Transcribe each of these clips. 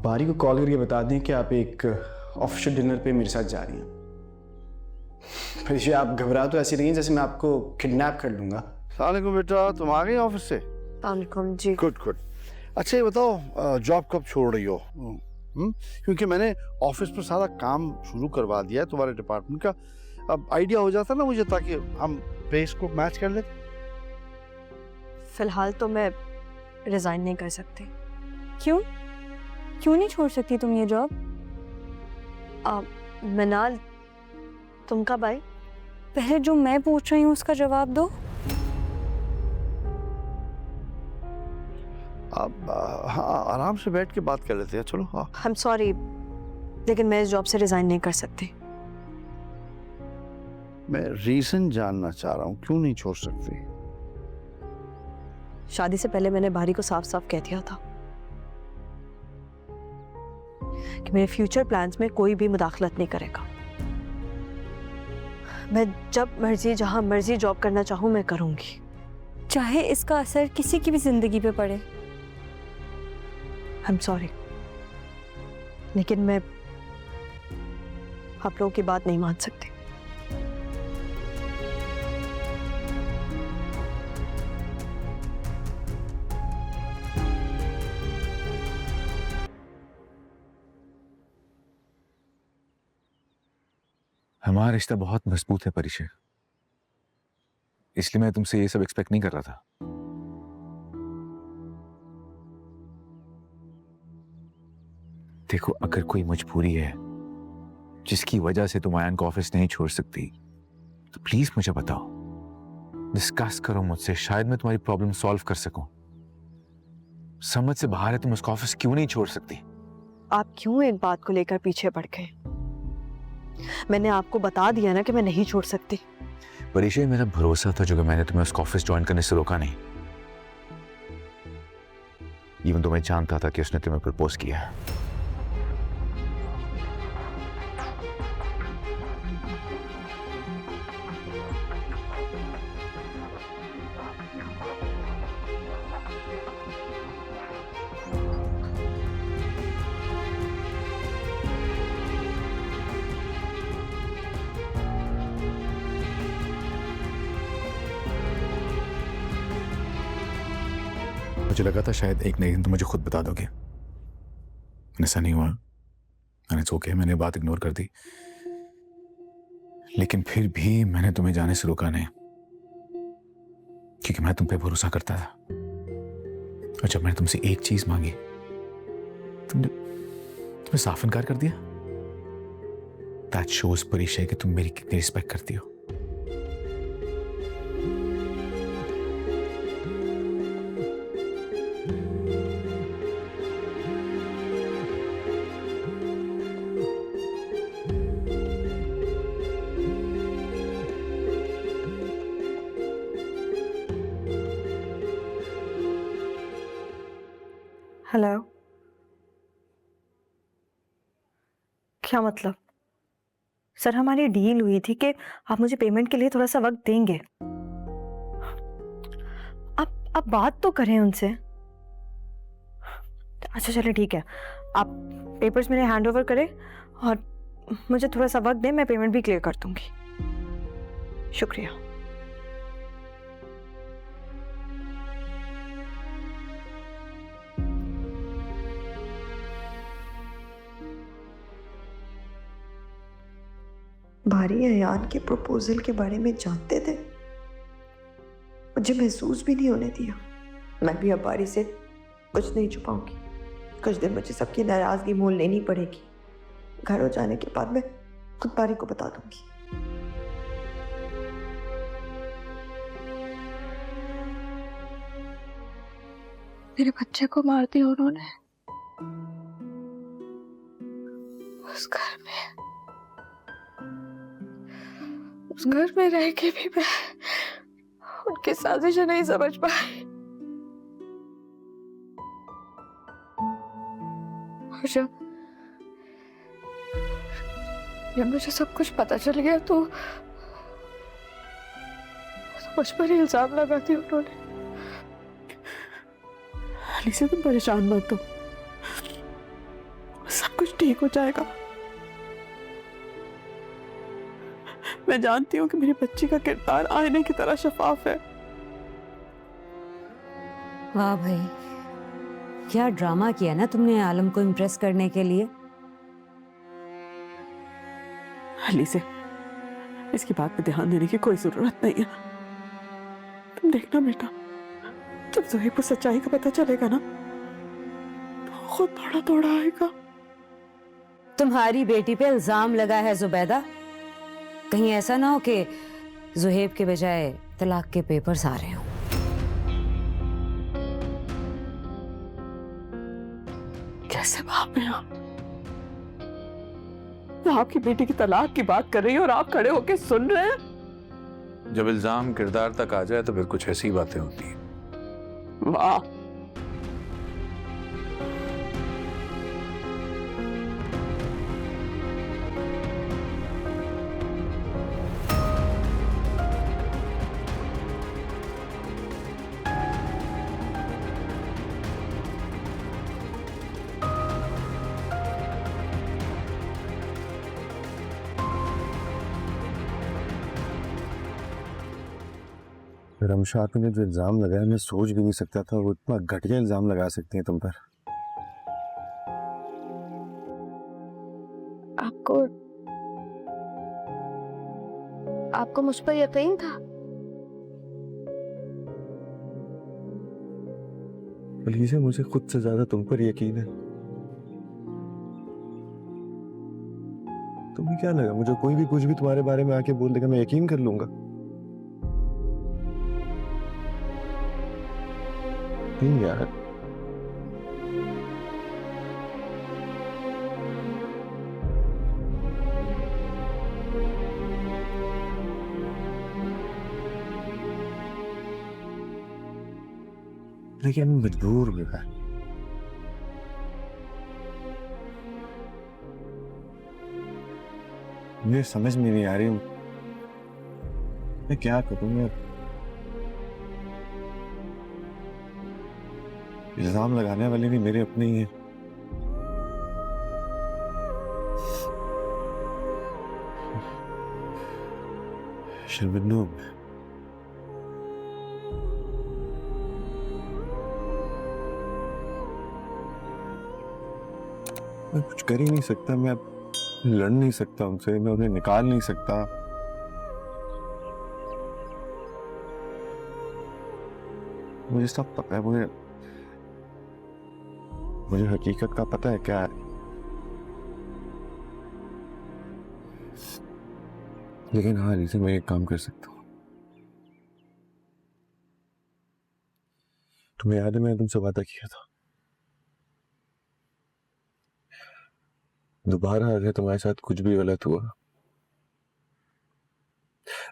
बारी को कॉल करके बता दें कि आप एक ऑफिशियल डिनर पे मेरे साथ जा रही हैं। परीक्षा, आप घबरा तो ऐसी रही जैसे मैं आपको किडनैप कर लूँगा। सलामुअलैकुम बेटा, तुम आ गई ऑफिस से? सलामुअलैकुम जी। Good good. अच्छा ये बताओ, जॉब कब छोड़ रही हो? क्योंकि मैंने ऑफिस में सारा काम शुरू करवा दिया है तुम्हारे डिपार्टमेंट का। अब आइडिया हो जाता ना मुझे, ताकि हम पेस को मैच कर ले। फिलहाल तो मैं रिजाइन नहीं कर सकती। क्यों क्यों नहीं छोड़ सकती तुम ये जॉब? मनाल, तुम कब आई? पहले जो मैं पूछ रही हूँ उसका जवाब दो। अब हाँ, आराम से बैठ के बात कर लेते हैं। चलो हाँ। आई एम सॉरी, लेकिन मैं इस जॉब से रिजाइन नहीं कर सकती। मैं रीजन जानना चाह रहा हूँ, क्यों नहीं छोड़ सकती? शादी से पहले मैंने बारी को साफ साफ कह दिया था कि मेरे फ्यूचर प्लान्स में कोई भी मुदाखलत नहीं करेगा। मैं जब मर्जी जहां मर्जी जॉब करना चाहूं मैं करूंगी, चाहे इसका असर किसी की भी जिंदगी पे पड़े। आई एम सॉरी, लेकिन मैं आप लोगों की बात नहीं मान सकती। हमारा रिश्ता बहुत मजबूत है परिचय, इसलिए मैं तुमसे ये सब एक्सपेक्ट नहीं कर रहा था। देखो, अगर कोई मजबूरी है जिसकी वजह से तुम आयन को ऑफिस नहीं छोड़ सकती, तो प्लीज मुझे बताओ, डिस्कस करो मुझसे, शायद मैं तुम्हारी प्रॉब्लम सॉल्व कर सकूं। समझ से बाहर है, तुम उसका ऑफिस क्यों नहीं छोड़ सकती? आप क्यों एक बात को लेकर पीछे पड़ गए? मैंने आपको बता दिया ना कि मैं नहीं छोड़ सकती। परिचय, मेरा भरोसा था जो मैंने तुम्हें उसका ऑफिस ज्वाइन करने से रोका नहीं। इवन तो मैं जानता था कि उसने तुम्हें प्रपोज किया है। मुझे लगा था शायद एक नए दिन तुम मुझे खुद बता दोगे, ऐसा नहीं हुआ। मैंने सोचा, मैंने बात इग्नोर कर दी, लेकिन फिर भी मैंने तुम्हें जाने से रोका नहीं, क्योंकि मैं तुम पे भरोसा करता था। और जब मैंने तुमसे एक चीज मांगी, तुमने साफ इनकार कर दिया। दैट शोज परिचय कि तुम मेरी कितनी रिस्पेक्ट करती हो। हेलो, क्या मतलब? सर, हमारी डील हुई थी कि आप मुझे पेमेंट के लिए थोड़ा सा वक्त देंगे। आप बात तो करें उनसे। अच्छा चलिए ठीक है, आप पेपर्स मेरे हैंड ओवर करें और मुझे थोड़ा सा वक्त दें, मैं पेमेंट भी क्लियर कर दूंगी। शुक्रिया। बारी अयान के प्रपोजल के बारे में जानते थे, मुझे महसूस भी नहीं होने दिया। मैं भी अब बारी से कुछ नहीं छुपाऊंगी। कुछ दिन मुझे सबकी नाराजगी मोल लेनी पड़ेगी। घर हो जाने के बाद मैं खुद बारी को बता दूंगी। मेरे बच्चे को मार दिया उन्होंने। उस घर में रह के भी मैं उनकी साजिश नहीं समझ पाई। और जब मुझे सब कुछ पता चल गया तो मुझ पर ही इल्जाम लगा दिया उन्होंने। अलीसा, तुम परेशान मत हो। कुछ ठीक हो जाएगा। मैं जानती हूँ कि मेरी बच्ची का किरदार आईने की तरह शफाफ है। वाह भाई, क्या ड्रामा किया ना तुमने आलम को इम्प्रेस करने के लिए। अली से इसकी बात पे ध्यान देने की कोई जरूरत नहीं है। तुम देखना बेटा, जब ज़ोहेब को सच्चाई का पता चलेगा ना तो खुद बड़ा दौड़ा आएगा। तुम्हारी बेटी पे इल्जाम लगा है जुबैदा, कहीं ऐसा ना हो कि ज़ोहेब के बजाय तलाक के पेपर्स आ रहे हो। कैसे बाप हैं आप? मैं आपकी बेटी की तलाक की बात कर रही हूँ और आप खड़े होके सुन रहे हैं। जब इल्जाम किरदार तक आ जाए तो फिर कुछ ऐसी बातें होती हैं। वाह, रमशाद ने जो इल्ज़ाम लगाया मैं सोच भी नहीं सकता था वो इतना घटिया इल्ज़ाम लगा सकती हैं तुम पर। आपको मुझ पर यकीन था? अलीज़ा, मुझे खुद से ज्यादा तुम पर यकीन है। तुम्हें क्या लगा मुझे कोई भी कुछ भी तुम्हारे बारे में आके बोल देगा मैं यकीन कर लूंगा? नहीं यार, लेकिन मजबूर भी है। मुझे समझ में नहीं आ रही मैं क्या करूं। मैं इल्जाम लगाने वाले भी मेरे अपने ही हैं। शर्मिंदा हूं मैं कुछ कर ही नहीं सकता। मैं लड़ नहीं सकता उनसे, मैं उन्हें निकाल नहीं सकता। मुझे सब पता है, मुझे हकीकत का पता है क्या है। लेकिन हाँ रीज़न मैं एक काम कर सकता हूँ। तुम्हें याद है मैंने तुमसे वादा किया था दोबारा अगर तुम्हारे साथ कुछ भी गलत हुआ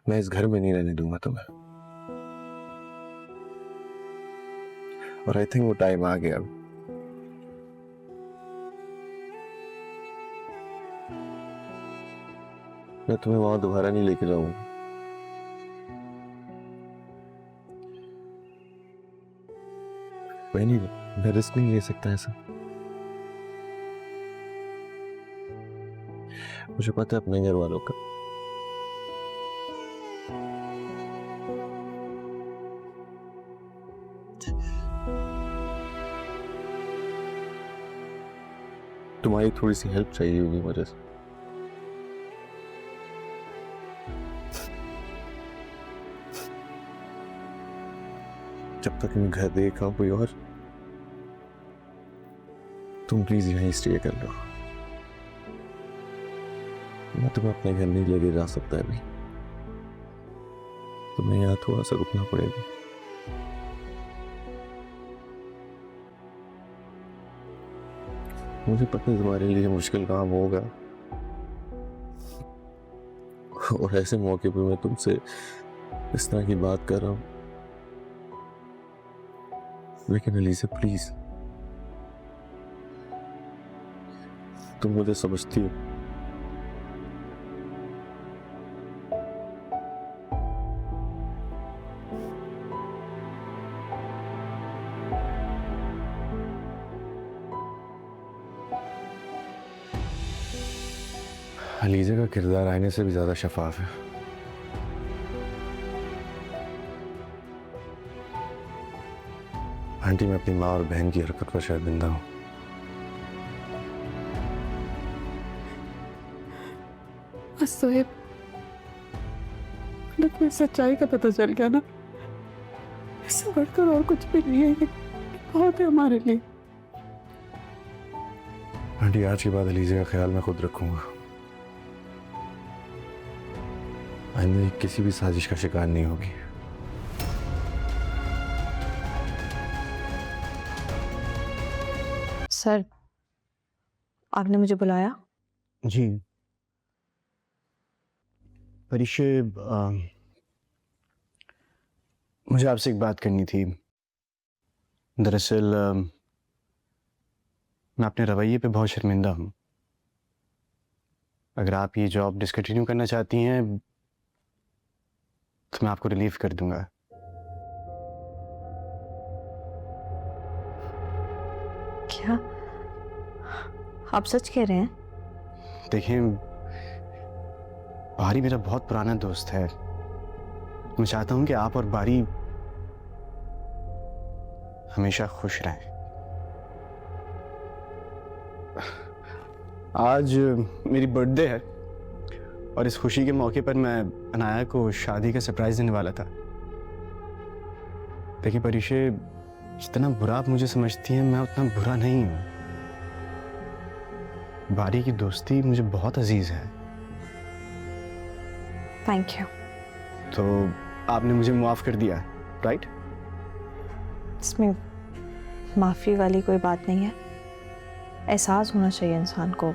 मैं इस घर में नहीं रहने दूंगा तुम्हें। और आई थिंक वो टाइम आ गया अब। मैं तुम्हें वहां दोबारा नहीं लेके जाऊंगा। मैं रिस्क नहीं ले सकता ऐसा। मुझे पता है अपने घर वालों का। तुम्हारी थोड़ी सी हेल्प चाहिए होगी मुझे। जब तक मैं घर देख रहा हूं कोई और, तुम प्लीज यहीं स्टे कर लो। मैं तुम्हें अपने घर नहीं लेके जा सकता अभी, तुम्हें यहाँ थोड़ा सा रुकना पड़ेगा। मुझे पता है तुम्हारे लिए मुश्किल काम होगा और ऐसे मौके पे मैं तुमसे इस तरह की बात कर रहा हूं, लेकिन अलीज़ा प्लीज, तुम मुझे समझती हो। अलीजा का किरदार आईने से भी ज्यादा शफाफ है। आंटी, मैं अपनी माँ और बहन की हरकत पर शर्मिंदा हूँ। सोहेब, तुम्हें सच्चाई का पता चल गया ना, इससे बढ़कर और कुछ भी नहीं है। ये बहुत है हमारे लिए। आंटी, आज के बाद अलीजा का ख्याल मैं खुद रखूंगा। आइंदा किसी भी साजिश का शिकार नहीं होगी। सर, आपने मुझे बुलाया? जी परीक्षे, मुझे आपसे एक बात करनी थी। दरअसल मैं अपने रवैये पे बहुत शर्मिंदा हूँ। अगर आप ये जॉब डिसकंटिन्यू करना चाहती हैं तो मैं आपको रिलीव कर दूंगा। क्या आप सच कह रहे हैं? देखिए, बारी मेरा बहुत पुराना दोस्त है। मैं चाहता हूं कि आप और बारी हमेशा खुश रहें। आज मेरी बर्थडे है और इस खुशी के मौके पर मैं अनाया को शादी का सरप्राइज देने वाला था। देखिए परीक्षे, जितना बुरा आप मुझे समझती हैं, मैं उतना बुरा नहीं हूं। बारी की दोस्ती मुझे बहुत अजीज है। Thank you. तो आपने मुझे माफ कर दिया, राइट? इसमें माफ़ी वाली कोई बात नहीं है। एहसास होना चाहिए इंसान को,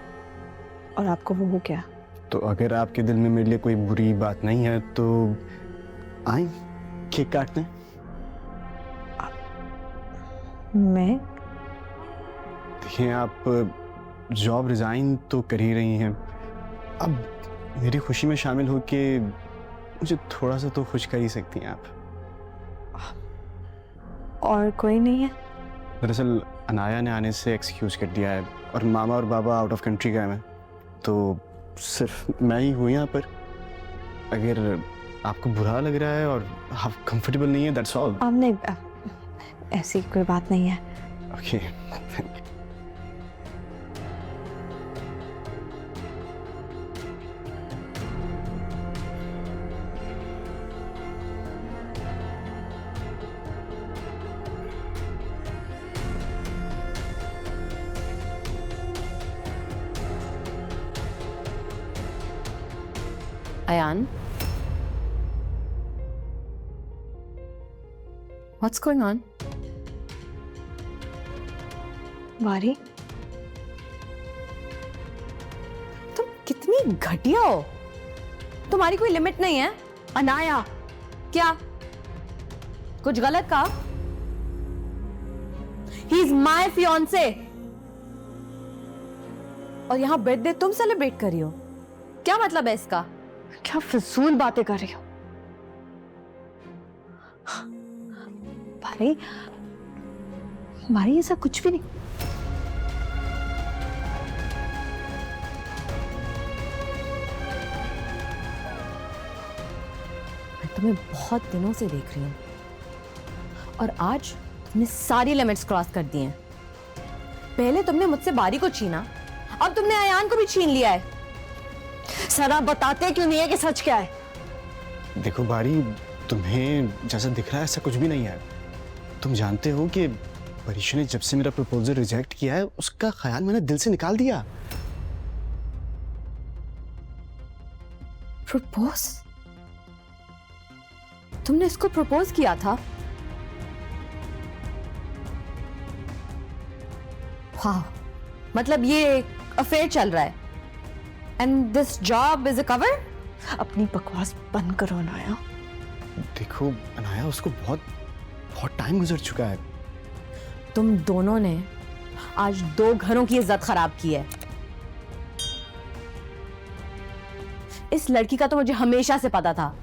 और आपको वो हो गया। तो अगर आपके दिल में मेरे लिए कोई बुरी बात नहीं है तो आए केक काटते हैं। मैं? देखिए, आप जॉब रिजाइन तो कर ही रही हैं, अब मेरी खुशी में शामिल होके मुझे थोड़ा सा तो खुश कर ही सकती हैं आप। और कोई नहीं है? दरअसल अनाया ने आने से एक्सक्यूज कर दिया है और मामा और बाबा आउट ऑफ कंट्री गए हैं, तो सिर्फ मैं ही हूँ यहाँ पर। अगर आपको बुरा लग रहा है और आप कंफर्टेबल नहीं है, दैट्स ऑल। आपने ऐसी कोई बात नहीं है। Okay, Ayan, what's going on? बारी, तुम कितनी घटिया हो। तुम्हारी कोई लिमिट नहीं है। अनाया, क्या कुछ गलत कहा? He is my fiance और यहाँ बर्थडे तुम सेलिब्रेट कर रही हो। क्या मतलब है इसका? क्या फिजूल बातें कर रही हो? बारी, बारी ऐसा कुछ भी नहीं। मैं तुम्हें बहुत दिनों से देख रही हूं और आज तुमने सारी लिमिट्स क्रॉस कर दी हैं। पहले तुमने मुझसे बारी को छीना, अब तुमने अयान को भी छीन लिया है। सर, आप बताते क्यों नहीं है कि सच क्या है? देखो बारी, तुम्हें जैसा दिख रहा है ऐसा कुछ भी नहीं है। तुम जानते हो कि परीक्षा ने जब से मेरा प्रपोजल रिजेक्ट किया है, उसका ख्याल मैंने दिल से निकाल दिया। प्रपोज? तुमने इसको प्रपोज किया था? वाह, मतलब ये अफेयर चल रहा है। And this job is a cover? अपनी बकवास बंद करो अनाया। देखो अनाया, उसको बहुत टाइम गुजर चुका है। तुम दोनों ने आज 2 घरों की इज्जत खराब की है। इस लड़की का तो मुझे हमेशा से पता था।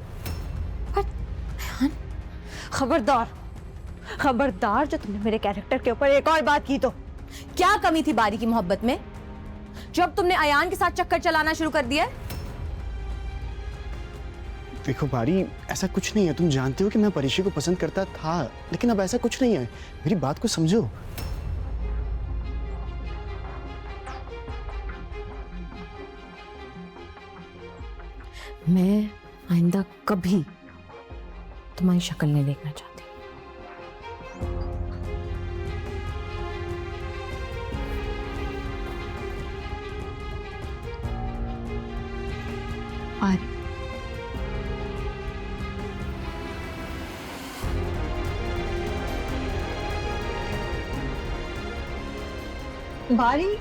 खबरदार, खबरदार, जो तुमने मेरे कैरेक्टर के ऊपर एक और बात की तो। क्या कमी थी बारी की मोहब्बत में? जब तुमने अयान के साथ चक्कर चलाना शुरू कर दिया है? देखो बारी, ऐसा कुछ नहीं है। तुम जानते हो कि मैं परीक्षी को पसंद करता था, लेकिन अब ऐसा कुछ नहीं है। मेरी बात को समझो। मैं आइंदा कभी तुम्हारी शक्ल नहीं देखना चाहती। बारी